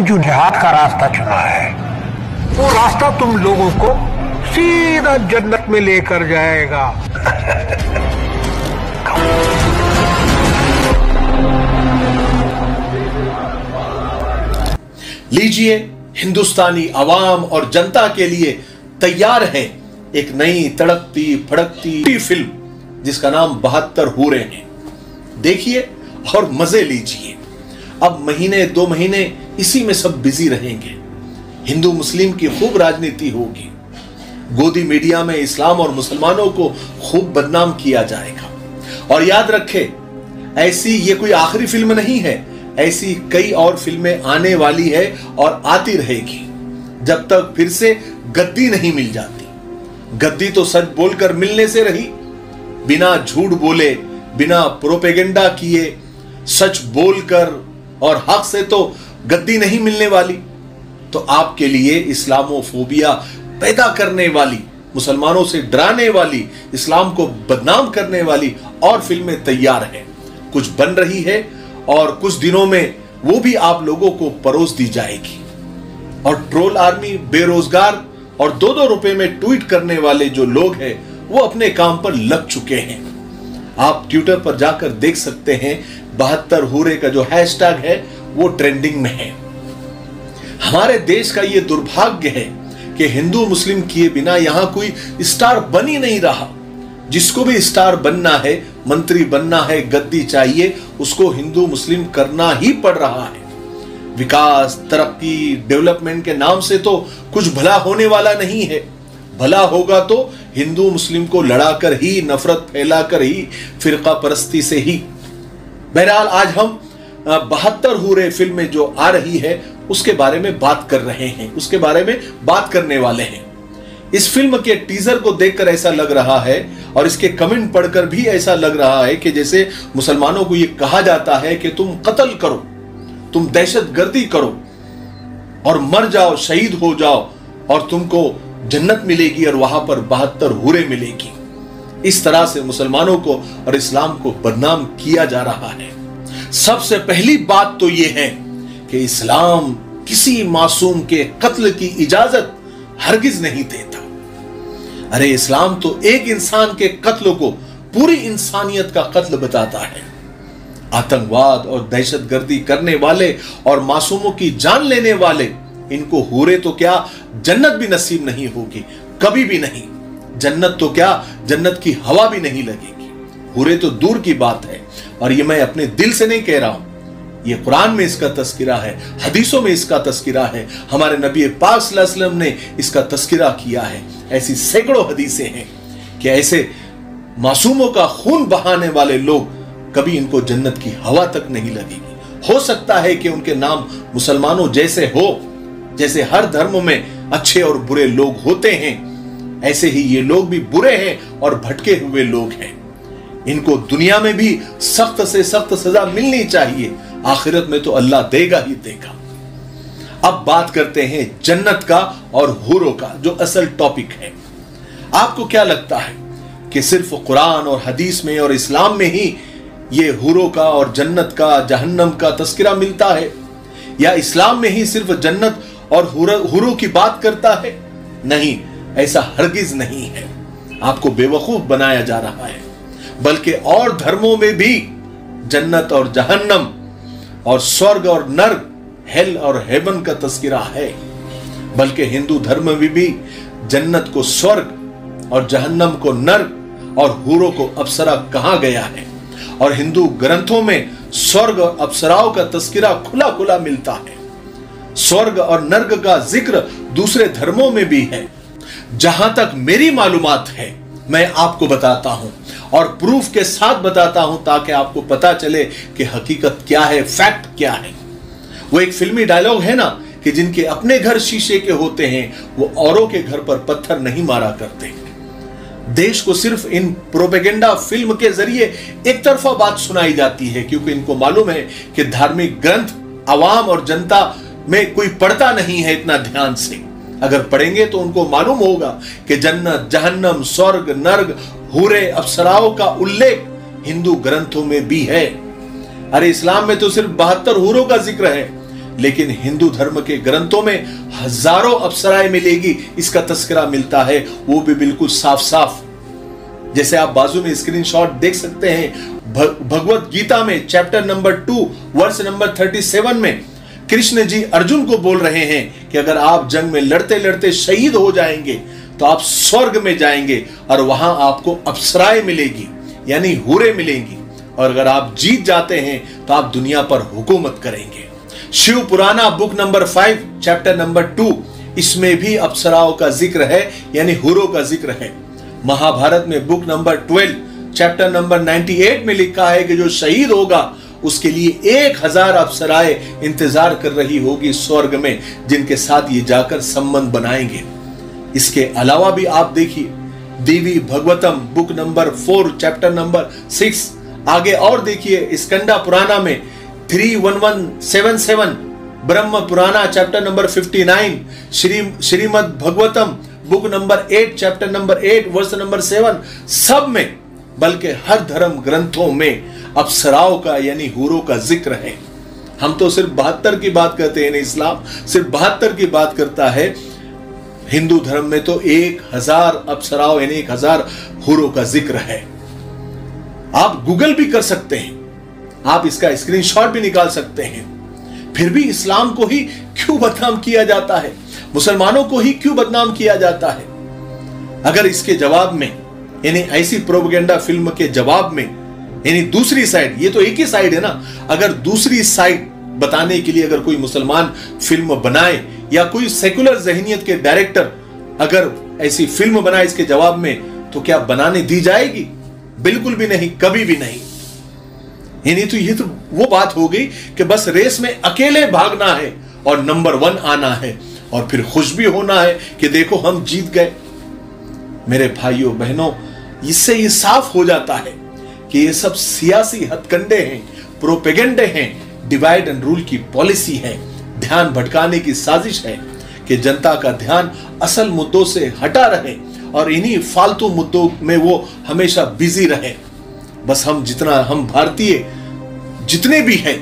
जो जिहाद का रास्ता चुना है वो रास्ता तुम लोगों को सीधा जन्नत में लेकर जाएगा। लीजिए, हिंदुस्तानी अवाम और जनता के लिए तैयार है एक नई तड़कती फड़कती फिल्म जिसका नाम 72 हूरें हैं। देखिए और मजे लीजिए। अब महीने 2 महीने इसी में सब बिजी रहेंगे। हिंदू मुस्लिम की खूब राजनीति होगी। गोदी मीडिया में इस्लाम और मुसलमानों को खूब बदनाम किया जाएगा। और याद रखें, ऐसी ये कोई आखिरी फिल्म नहीं है, ऐसी कई और फिल्में आने वाली है और आती रहेगी जब तक फिर से गद्दी नहीं मिल जाती। गद्दी तो सच बोलकर मिलने से रही, बिना झूठ बोले, बिना प्रोपेगेंडा किए, सच बोलकर और हक से तो गद्दी नहीं मिलने वाली। तो आपके लिए इस्लामोफोबिया पैदा करने वाली, मुसलमानों से डराने वाली, इस्लाम को बदनाम करने वाली और फिल्में तैयार हैं, कुछ बन रही है और कुछ दिनों में वो भी आप लोगों को परोस दी जाएगी। और ट्रोल आर्मी, बेरोजगार और 2-2 रुपए में ट्वीट करने वाले जो लोग हैं वो अपने काम पर लग चुके हैं। आप ट्विटर पर जाकर देख सकते हैं 72 हूरे का जो हैशटैग है वो ट्रेंडिंग में है। हमारे देश का ये दुर्भाग्य है कि हिंदू मुस्लिम किए बिना यहां कोई स्टार बन ही नहीं रहा। जिसको भी स्टार बनना है, मंत्री बनना है, गद्दी चाहिए, उसको हिंदू मुस्लिम करना ही पड़ रहा है। विकास, तरक्की, डेवलपमेंट के नाम से तो कुछ भला होने वाला नहीं है। भला होगा तो हिंदू मुस्लिम को लड़ाकर ही, नफरत फैलाकर ही, फिरका परस्ती से ही। बहरहाल आज हम 72 हूरे फिल्म में जो आ रही है उसके बारे में बात कर रहे हैं, उसके बारे में बात करने वाले हैं। इस फिल्म के टीजर को देखकर ऐसा लग रहा है और इसके कमेंट पढ़कर भी ऐसा लग रहा है कि जैसे मुसलमानों को यह कहा जाता है कि तुम कत्ल करो, तुम दहशतगर्दी करो और मर जाओ, शहीद हो जाओ और तुमको जन्नत मिलेगी और वहां पर 72 हूरें मिलेगी। इस तरह से मुसलमानों को और इस्लाम को बदनाम किया जा रहा है। सबसे पहली बात तो यह है कि इस्लाम किसी मासूम के कत्ल की इजाजत हरगिज नहीं देता। अरे इस्लाम तो एक इंसान के कत्ल को पूरी इंसानियत का कत्ल बताता है। आतंकवाद और दहशतगर्दी करने वाले और मासूमों की जान लेने वाले, इनको हूरे तो क्या जन्नत भी नसीब नहीं होगी, कभी भी नहीं। जन्नत तो क्या जन्नत की हवा भी नहीं लगेगी। हूरे तो दूर की बात है। और ये मैं अपने दिल से नहीं कह रहा हूं, ये कुरान में इसका तस्किरा है, हदीसों में इसका तस्किरा है, हमारे नबी पाक सल्लल्लाहु अलैहि वसल्लम ने इसका तस्किरा किया है। ऐसी सैकड़ों हदीसें हैं कि ऐसे मासूमों का खून बहाने वाले लोग, कभी इनको जन्नत की हवा तक नहीं लगेगी। हो सकता है कि उनके नाम मुसलमानों जैसे हो, जैसे हर धर्म में अच्छे और बुरे लोग होते हैं, ऐसे ही ये लोग भी बुरे हैं और भटके हुए लोग हैं। इनको दुनिया में भी सख्त से सख्त सजा मिलनी चाहिए, आखिरत में तो अल्लाह देगा ही देगा। अब बात करते हैं जन्नत का और हूरों का, जो असल टॉपिक है। आपको क्या लगता है कि सिर्फ कुरान और हदीस में और इस्लाम में ही ये हूरों का और जन्नत का, जहन्नम का तस्करा मिलता है, या इस्लाम में ही सिर्फ जन्नत और हूरों की बात करता है? नहीं, ऐसा हरगिज नहीं है। आपको बेवकूफ बनाया जा रहा है। बल्कि और धर्मों में भी जन्नत और जहन्नम और स्वर्ग और नर्क, हेल और हेवन का तस्करा है। बल्कि हिंदू धर्म में भी जन्नत को स्वर्ग और जहन्नम को नर्क और हूरों को अप्सरा कहा गया है। और हिंदू ग्रंथों में स्वर्ग और अप्सराओं का तस्करा खुला खुला मिलता है। स्वर्ग और नर्क का जिक्र दूसरे धर्मों में भी है। जहां तक मेरी मालूमात है मैं आपको बताता हूं और प्रूफ के साथ बताता हूं, ताकि आपको पता चले कि हकीकत क्या है, फैक्ट क्या है। वो एक फिल्मी डायलॉग है ना कि जिनके अपने घर शीशे के होते हैं वो औरों के घर पर पत्थर नहीं मारा करते। देश को सिर्फ इन प्रोपेगेंडा फिल्म के जरिए एक तरफा बात सुनाई जाती है, क्योंकि इनको मालूम है कि धार्मिक ग्रंथ आवाम और जनता में कोई पढ़ता नहीं है इतना ध्यान से। अगर पढ़ेंगे तो उनको मालूम होगा कि जन्नत, जहन्नम, स्वर्ग, नर्क, हूरे, अप्सराओं का उल्लेख हिंदू ग्रंथों में भी है। अरे इस्लाम में तो सिर्फ 72 हूरों का जिक्र है, लेकिन हिंदू धर्म के ग्रंथों में हजारों अप्सराएं मिलेगी, इसका तस्करा मिलता है, वो भी बिल्कुल साफ साफ। जैसे आप बाजू में स्क्रीनशॉट देख सकते हैं, भगवत गीता में चैप्टर नंबर 2 वर्स नंबर 37 में कृष्ण जी अर्जुन को बोल रहे हैं कि अगर आप जंग में लड़ते लड़ते शहीद हो जाएंगे तो आप स्वर्ग में जाएंगे और वहां आपको अप्सराएं मिलेगी, यानी हूरें मिलेंगी, और अगर आप जीत जाते हैं तो आप दुनिया पर हुकूमत करेंगे। शिव पुराना बुक नंबर 5 चैप्टर नंबर 2, इसमें भी अप्सराओं का जिक्र है, यानी हूरों का जिक्र है। महाभारत में बुक नंबर 12 चैप्टर नंबर 98 में लिखा है कि जो शहीद होगा उसके लिए 1000 अप्सराएं इंतजार कर रही होगी स्वर्ग में, जिनके साथ ये जाकर संबंध बनाएंगे। इसके अलावा भी आप देखिए Devi Bhagavatam book number 4 chapter number 6, आगे और देखिए स्कंदा पुराना में 31177, Brahma Purana chapter number 59, Srimad Bhagavatam book number 8 chapter number 8 verse number 7, सब में, बल्कि हर धर्म ग्रंथों में अप्सराओं का यानी हूरों का जिक्र है। हम तो सिर्फ 72 की बात करते हैं, इस्लाम सिर्फ 72 की बात करता है। हिंदू धर्म में तो 1000 अप्सराओं यानी 1000 हूरों का जिक्र है। आप गूगल भी कर सकते हैं, आप इसका स्क्रीनशॉट भी निकाल सकते हैं। फिर भी इस्लाम को ही क्यों बदनाम किया जाता है, मुसलमानों को ही क्यों बदनाम किया जाता है? अगर इसके जवाब में, यानी ऐसी प्रोपेगेंडा फिल्म के जवाब में, यानी दूसरी साइड, ये तो एक ही साइड है ना, अगर दूसरी साइड बताने के लिए अगर कोई मुसलमान फिल्म बनाए या कोई सेकुलर जहनियत के डायरेक्टर अगर ऐसी फिल्म बनाए इसके जवाब में, तो क्या बनाने दी जाएगी? बिल्कुल भी नहीं, कभी भी नहीं। यानी तो ये तो वो बात हो गई कि बस रेस में अकेले भागना है और नंबर 1 आना है और फिर खुश भी होना है कि देखो हम जीत गए। मेरे भाइयों बहनों, इससे ये साफ हो जाता है कि ये सब सियासी हथकंडे हैं, प्रोपेगेंडे हैं, डिवाइड एंड रूल की पॉलिसी है, ध्यान भटकाने की साजिश है कि जनता का ध्यान असल मुद्दों से हटा रहे और इन्हीं फालतू मुद्दों में वो हमेशा बिजी रहे। बस हम भारतीय जितने भी हैं,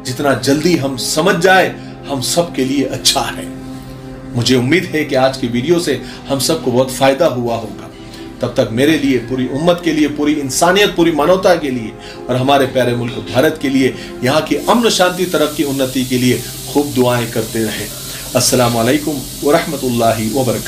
जितना जल्दी हम समझ जाए हम सब के लिए अच्छा है। मुझे उम्मीद है कि आज की वीडियो से हम सबको बहुत फायदा हुआ होगा। तब तक मेरे लिए, पूरी उम्मत के लिए, पूरी इंसानियत, पूरी मानवता के लिए और हमारे प्यारे मुल्क भारत के लिए, यहाँ की अमन शांति तरक्की उन्नति के लिए खूब दुआएं करते रहें। अस्सलामु अलैकुम व रहमतुल्लाहि व बरकातहू।